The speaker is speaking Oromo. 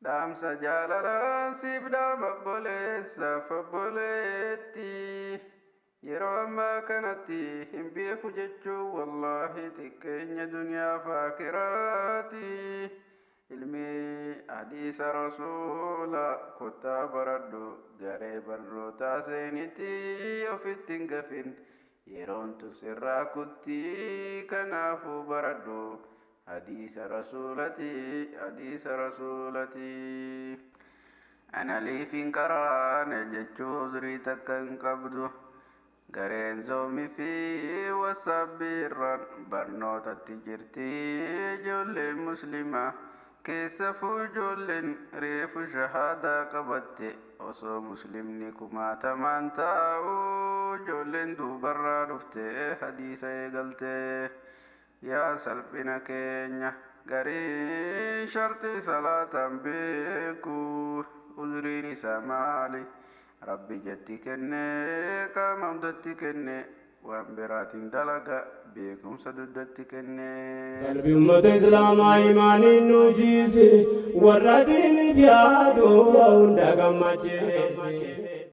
dhaamsa jaalalaan siif dhaama obboleessaaf obboleetti. Yeroo ammaa kanatti hin beeku jechuun wallaahi xiqqeenya duniyaaf aakiraati. Ilmi hadiisa rasuula kottaa baradhu garee barnootaa seenitti ofitti hin gafin. Yeroon sirraa kutti kanaafuu baradhu hadiisa rasuulati. Ana liifin karaane jechuu uzrii takka hin qabdu. Gareen zoomii fi wasaabbiirraan barnootatti jirti ijoolleen muslimaa. Keessafuu ijoolleen reefu shahaadaa qabatte osoo muslimni kumaatamaan taa'u ijoolleen duubarraa dhufte hadiisa eegalte. Yaa salphina keenya gariin shartii salaataan beeku uzriin isaa maali? Rabbi jetti kenne qaama hundatti kenne waan biraatiin dalaga beekumsa duddatti kenne. Qalbii uummata islaamaa imaaniin nu jiise warra diiniif yaadu hunda gammachiise.